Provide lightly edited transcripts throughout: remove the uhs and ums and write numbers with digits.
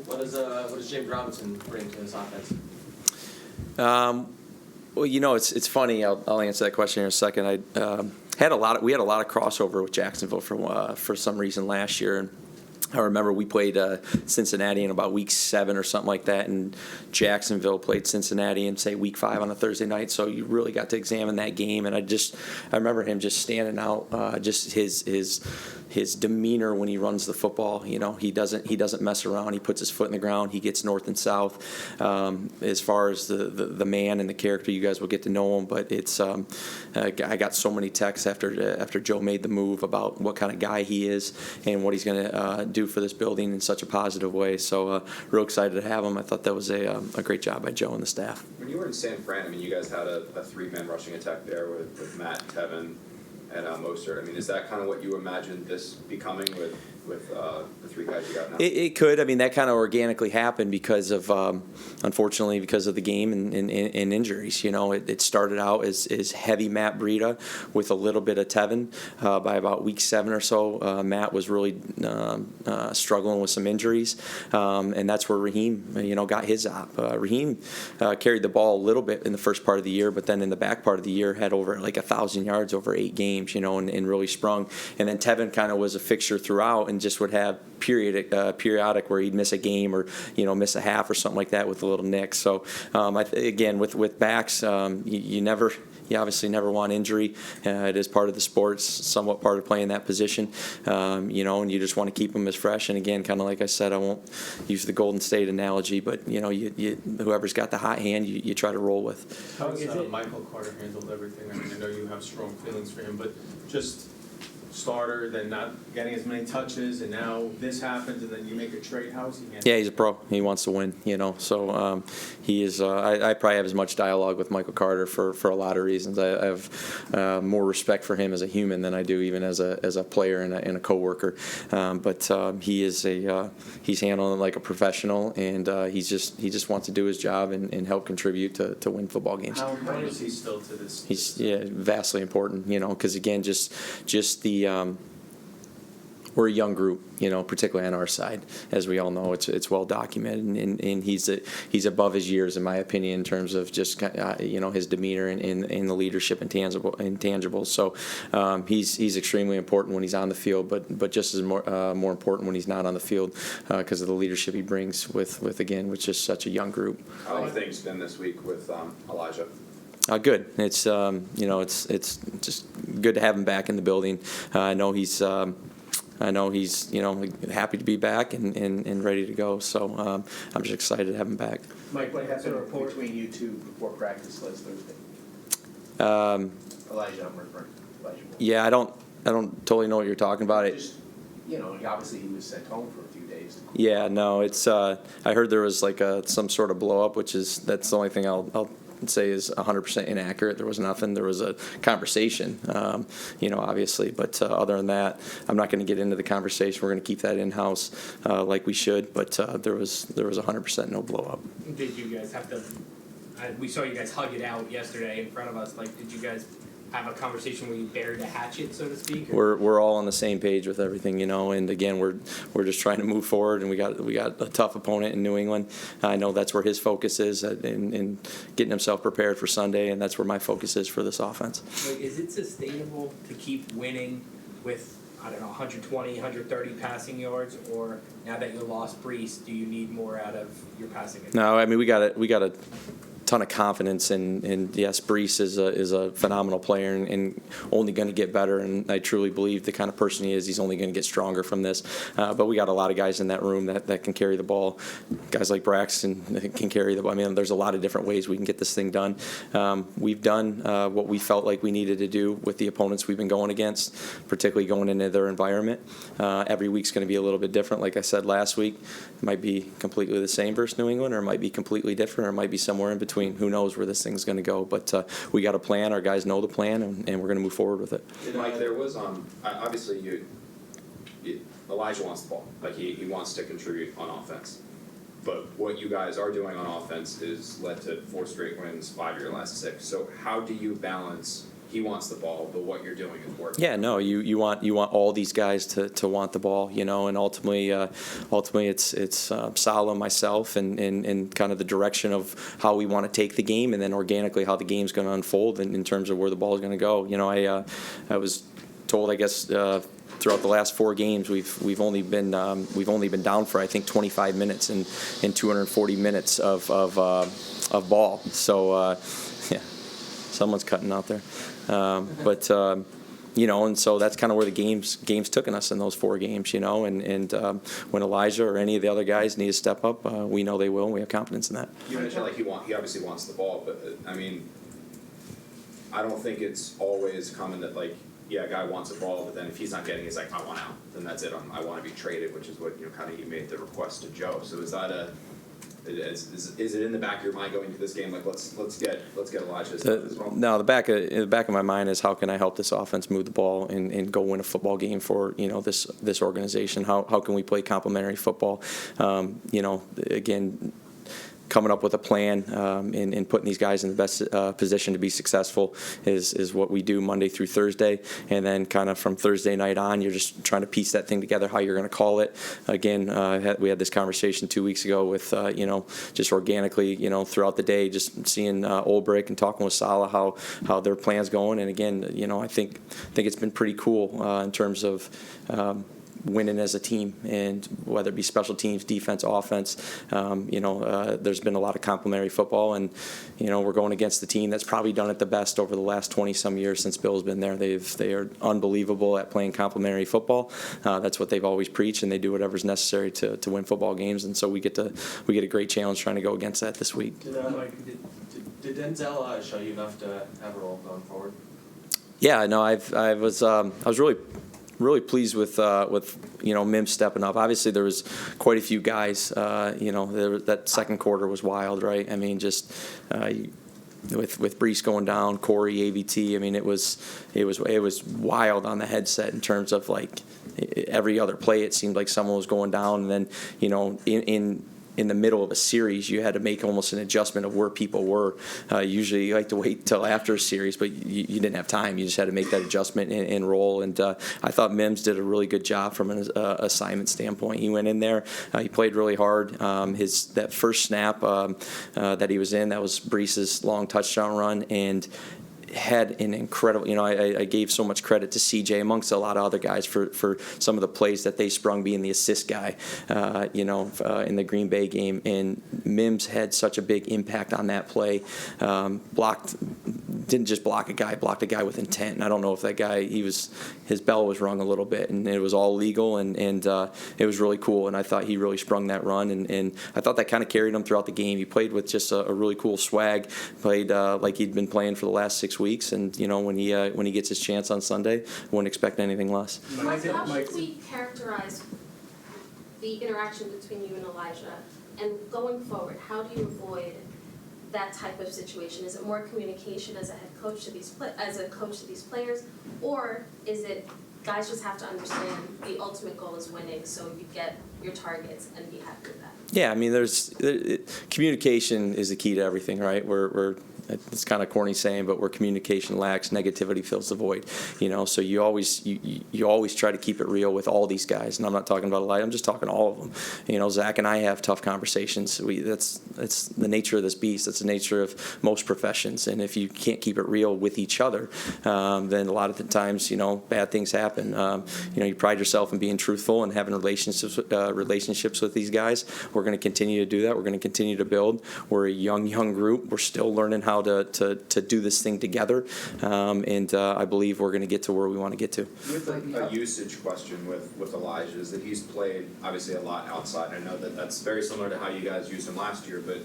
What does James Robinson bring to this offense? Well, it's funny. I'll answer that question in a second. We had a lot of crossover with Jacksonville for some reason last year, and I remember we played Cincinnati in about week 7 or something like that, and Jacksonville played Cincinnati in, say, week 5 on a Thursday night. So you really got to examine that game, and I remember him just standing out, just his demeanor when he runs the football. He doesn't mess around. He puts his foot in the ground. He gets north and south. As far as the man and the character, you guys will get to know him. But it's I got so many texts after Joe made the move about what kind of guy he is and what he's going to do for this building in such a positive way. So real excited to have him. I thought that was a great job by Joe and the staff. When you were in San Fran, you guys had a 3-man rushing attack there with Matt, Tevin, and Mostert. Is that kind of what you imagined this becoming with the 3 guys you got now? It could. That kind of organically happened because of, unfortunately, because of the game and injuries. It started out as heavy Matt Breida with a little bit of Tevin. By about week 7 or so, Matt was really struggling with some injuries, and that's where Raheem, got his op. Raheem carried the ball a little bit in the first part of the year, but then in the back part of the year had over 1,000 yards over 8 games, and really sprung. And then Tevin kind of was a fixture throughout and just would have periodic where he'd miss a game or miss a half or something like that with a little nick. So again, with backs, you obviously never want injury. It is part of the sport, somewhat part of playing that position, and you just want to keep them as fresh. And again, kind of like I said, I won't use the Golden State analogy, but whoever's got the hot hand, you try to roll with. How has Michael Carter handled everything? I know you have strong feelings for him, but just starter, then not getting as many touches, and now this happens, and then you make a trade. How is he handling? Yeah, he's a pro. He wants to win, So he is. I probably have as much dialogue with Michael Carter for a lot of reasons. I have more respect for him as a human than I do even as a player and a coworker. But he is he's handling it like a professional, and he just wants to do his job and help contribute to win football games. How important is he still to this? He's vastly important, because again, just the we're a young group, particularly on our side, as we all know. It's well documented, and he's above his years, in my opinion, in terms of just his demeanor and the leadership and intangibles. So he's extremely important when he's on the field, but just as more important when he's not on the field because of the leadership he brings with again, which is such a young group. How have things been this week with Elijah? Good. It's it's just good to have him back in the building. I know he's happy to be back and ready to go. So I'm just excited to have him back. Mike, what happened between you two before practice last Thursday? Elijah, I'm referring to Elijah. Yeah, I don't totally know what you're talking about. Just, obviously he was sent home for a few days. Yeah, no, it's. I heard there was some sort of blow up, that's the only thing I'll say is 100% inaccurate. There was nothing. There was a conversation, obviously. But other than that, I'm not going to get into the conversation. We're going to keep that in-house like we should. But there was 100% no blow-up. Did you guys have to we saw you guys hug it out yesterday in front of us. Did you guys have a conversation where you buried a hatchet, so to speak? We're all on the same page with everything, and again, we're just trying to move forward, and we got a tough opponent in New England. I know that's where his focus is in getting himself prepared for Sunday, and that's where my focus is for this offense. Is it sustainable to keep winning with 120, 130 passing yards, or now that you lost Brees, do you need more out of your passing attack? No, we got a ton of confidence, and yes, Brees is a phenomenal player and only going to get better, and I truly believe the kind of person he is, he's only going to get stronger from this. But we got a lot of guys in that room that can carry the ball. Guys like Braxton can carry the ball. There's a lot of different ways we can get this thing done. We've done what we felt like we needed to do with the opponents we've been going against, particularly going into their environment. Every week's going to be a little bit different. Like I said last week, it might be completely the same versus New England, or it might be completely different, or it might be somewhere in between. Who knows where this thing's going to go? But we got a plan. Our guys know the plan, and we're going to move forward with it. Mike, there was obviously Elijah wants the ball. He wants to contribute on offense. But what you guys are doing on offense is led to 4 straight wins, 5 of your last 6. So how do you balance he wants the ball, but what you're doing is working. Yeah, no, you want all these guys to want the ball, you know, and ultimately it's Sala, myself, and kind of the direction of how we want to take the game, and then organically how the game's going to unfold in terms of where the ball is going to go. You know, I was told, I guess, throughout the last 4 games, we've only been down for, I think, 25 minutes in 240 minutes of ball. So yeah, someone's cutting out there. But you know, and so that's kind of where the games took us in those 4 games, you know, and when Elijah or any of the other guys need to step up, we know they will, and we have confidence in that. You mentioned like he obviously wants the ball, but I mean, I don't think it's always common that like, yeah, a guy wants the ball, but then if he's not getting it, he's like, I want out, then that's it. I want to be traded, which is what, you know, kind of you made the request to Joe. So is that is it in the back of your mind going into this game like let's get Elijah as well? No, in the back of my mind is how can I help this offense move the ball and go win a football game for, you know, this organization? How can we play complementary football? You know, again, coming up with a plan and putting these guys in the best position to be successful is what we do Monday through Thursday. And then kind of from Thursday night on, you're just trying to piece that thing together, how you're going to call it. Again, we had this conversation 2 weeks ago with, you know, just organically, you know, throughout the day, just seeing Olbrich and talking with Salah, how their plan's going. And again, you know, I think it's been pretty cool in terms of winning as a team, and whether it be special teams, defense, offense, you know, there's been a lot of complementary football, and you know, we're going against the team that's probably done it the best over the last 20-some years since Bill's been there. They are unbelievable at playing complementary football. That's what they've always preached, and they do whatever's necessary to win football games. And so we get a great challenge trying to go against that this week. Did Denzel show you enough to have a role going forward? Yeah, no, I was really pleased with you know, Mims stepping up. Obviously, there was quite a few guys. You know, that second quarter was wild, right? I mean, just with Brees going down, Corey, AVT. I mean, it was wild on the headset in terms of like every other play. It seemed like someone was going down, and then you know, in the middle of a series, you had to make almost an adjustment of where people were. Usually you like to wait until after a series, but you didn't have time. You just had to make that adjustment and roll. And I thought Mims did a really good job from an assignment standpoint. He went in there. He played really hard. That first snap that he was in, that was Brees's long touchdown run, and had an incredible, you know, I gave so much credit to CJ amongst a lot of other guys for some of the plays that they sprung, being the assist guy, you know, in the Green Bay game. And Mims had such a big impact on that play. Didn't just blocked a guy with intent. And I don't know if that guy, his bell was rung a little bit, and it was all legal, and it was really cool. And I thought he really sprung that run, and I thought that kind of carried him throughout the game. He played with just a really cool swag, played like he'd been playing for the last 6 weeks. And you know, when he gets his chance on Sunday, wouldn't expect anything less. How should we characterize the interaction between you and Elijah? And going forward, how do you avoid that type of situation? Is it more communication as a head coach to these players, or is it guys just have to understand the ultimate goal is winning, so you get your targets and be happy with that? Yeah, I mean, communication is the key to everything, right? It's kind of corny saying, but where communication lacks, negativity fills the void. You know, so you always try to keep it real with all these guys, and I'm not talking about Elijah. I'm just talking all of them. You know, Zach and I have tough conversations. That's the nature of this beast. That's the nature of most professions. And if you can't keep it real with each other, then a lot of the times, you know, bad things happen. You know, you pride yourself in being truthful and having relationships with these guys. We're going to continue to do that. We're going to continue to build. We're a young group. We're still learning how to do this thing together, and I believe we're going to get to where we want to get to. With a usage question with Elijah is that he's played obviously a lot outside. I know that's very similar to how you guys used him last year, but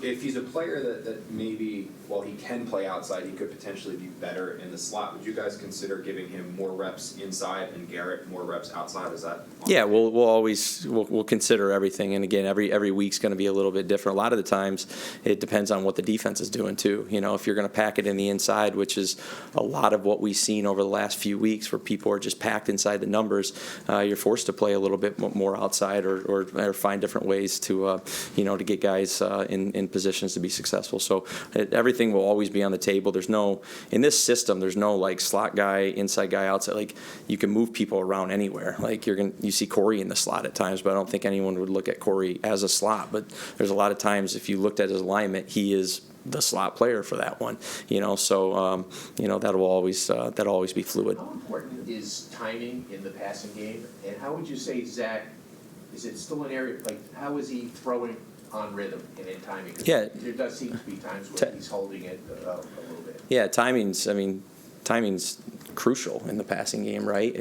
if he's a player that maybe, while he can play outside, he could potentially be better in the slot, would you guys consider giving him more reps inside and Garrett more reps outside? Is that Yeah, we'll consider everything, and again, every week's going to be a little bit different. A lot of the times, it depends on what the defense is doing too. You know, if you're going to pack it in the inside, which is a lot of what we've seen over the last few weeks, where people are just packed inside the numbers, you're forced to play a little bit more outside, or find different ways to to get guys in positions to be successful. So everything will always be on the table. In this system, there's no like slot guy, inside guy, outside. Like you can move people around anywhere. Like you see Corey in the slot at times, but I don't think anyone would look at Corey as a slot. But there's a lot of times if you looked at his alignment, he is the slot player for that one, so that'll always be fluid. How important is timing in the passing game? And how would you say Zach, is it still an area, like, how is he throwing on rhythm and in timing? 'Cause Yeah. there does seem to be times where he's holding it a little bit. Yeah, timing's crucial in the passing game, right?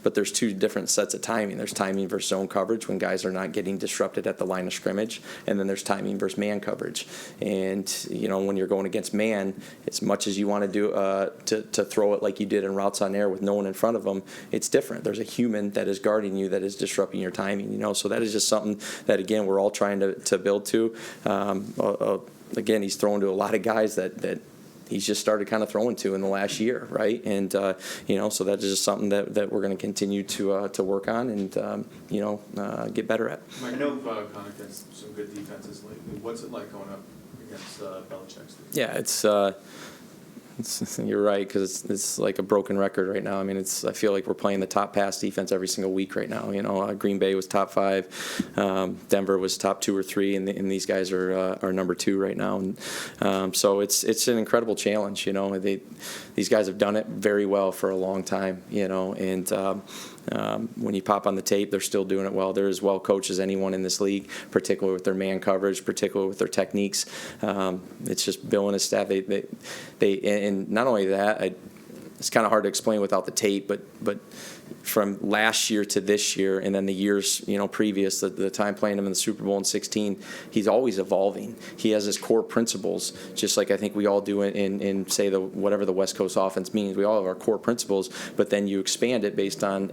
But there's two different sets of timing. There's timing versus zone coverage when guys are not getting disrupted at the line of scrimmage, and then there's timing versus man coverage. And when you're going against man, as much as you want to do to throw it like you did in routes on air with no one in front of them, it's different. There's a human that is guarding you that is disrupting your timing. So that is just something that again we're all trying to build to. Again, he's thrown to a lot of guys that he's just started kind of throwing to in the last year, right? And so that is just something that we're going to continue to work on and get better at. Mike, you've gone against some good defenses lately. What's it like going up against Belichick's defense? Yeah, you're right, because it's like a broken record right now. I mean, I feel like we're playing the top pass defense every single week right now. Green Bay was top 5, Denver was top 2 or 3, and these guys are number 2 right now. And so it's an incredible challenge. These guys have done it very well for a long time. And when you pop on the tape, they're still doing it well. They're as well coached as anyone in this league, particularly with their man coverage, particularly with their techniques. It's just Bill and his staff. And not only that, it's kind of hard to explain without the tape, but from last year to this year, and then the years previous, the time playing him in the Super Bowl in 2016, he's always evolving. He has his core principles, just like I think we all do in say whatever the West Coast offense means. We all have our core principles, but then you expand it based on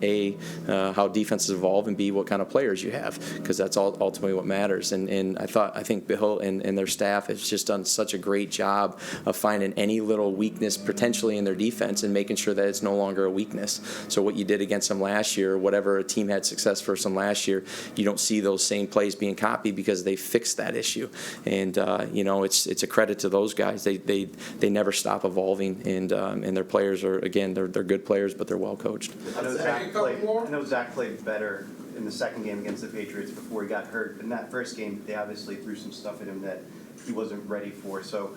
how defenses evolve, and B, what kind of players you have, because that's ultimately what matters. And I think Bill and their staff has just done such a great job of finding any little weakness potentially in their defense and making sure that it's no longer a weakness. So what you did against them last year, whatever a team had success versus them last year, you don't see those same plays being copied because they fixed that issue. And it's a credit to those guys. They never stop evolving, and their players are, again, they're good players, but they're well coached. I know Zach played better in the second game against the Patriots before he got hurt. In that first game, they obviously threw some stuff at him that he wasn't ready for. So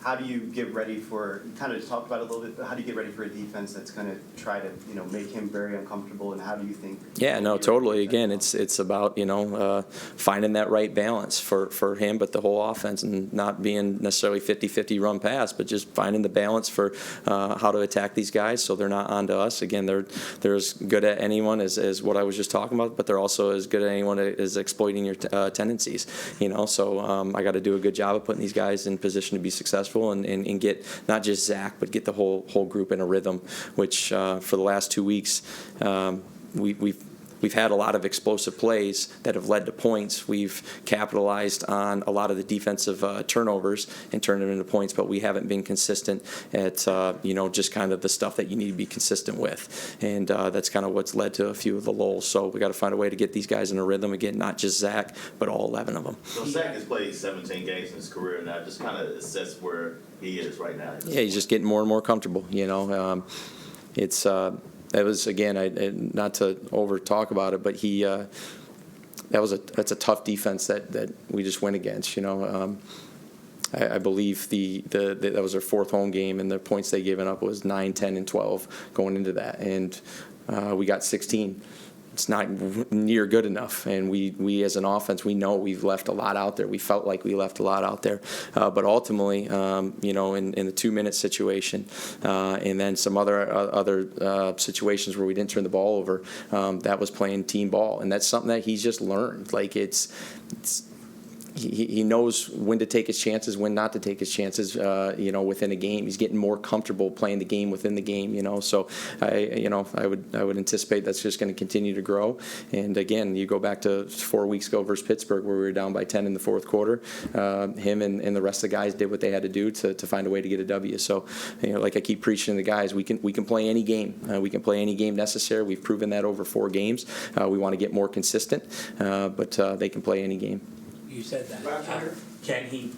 how do you get ready for, you kind of just talked about it a little bit, but how do you get ready for a defense that's going to try to, make him very uncomfortable, and how do you think? Yeah, no, totally. Again, it's about, finding that right balance for him, but the whole offense, and not being necessarily 50-50 run pass, but just finding the balance for how to attack these guys so they're not onto us. Again, they're as good at anyone as what I was just talking about, but they're also as good at anyone as exploiting your tendencies, so I got to do a good job of putting these guys in position to be successful and get not just Zach, but get the whole group in a rhythm, which for the last 2 weeks we've had a lot of explosive plays that have led to points. We've capitalized on a lot of the defensive turnovers and turned them into points, but we haven't been consistent at just kind of the stuff that you need to be consistent with, and that's kind of what's led to a few of the lulls. So we got to find a way to get these guys in a rhythm again, not just Zach, but all 11 of them. So Zach has played 17 games in his career now. Just kind of assess where he is right now. Yeah, he's just getting more and more comfortable. That was, again, not to over talk about it, but that's a tough defense that we just went against. I believe that was their 4th home game, and the points they given up was 9, 10, and 12 going into that, and we got 16. It's not near good enough, and we as an offense, we know we've left a lot out there. We felt like we left a lot out there, but ultimately, in the 2-minute situation, and then some other situations where we didn't turn the ball over, that was playing team ball, and that's something that he's just learned. Like he knows when to take his chances, when not to take his chances, within a game. He's getting more comfortable playing the game within the game, So I would anticipate that's just going to continue to grow. And again, you go back to 4 weeks ago versus Pittsburgh, where we were down by 10 in the 4th quarter. Him and the rest of the guys did what they had to do to find a way to get a W. So, like I keep preaching to the guys, we can play any game. We can play any game necessary. We've proven that over 4 games. We want to get more consistent, but they can play any game. you said that. Can he,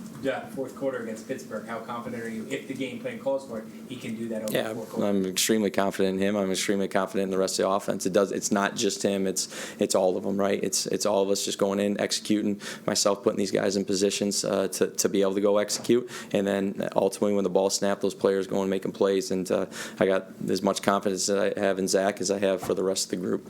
fourth quarter against Pittsburgh, how confident are you, if the game plan calls for it, he can do that over Yeah, four quarters? I'm extremely confident in him. I'm extremely confident in the rest of the offense. It's not just him. It's all of them, right? It's all of us just going in, executing. Myself putting these guys in positions to be able to go execute, and then ultimately when the ball snapped, those players going making plays. And I got as much confidence that I have in Zach as I have for the rest of the group.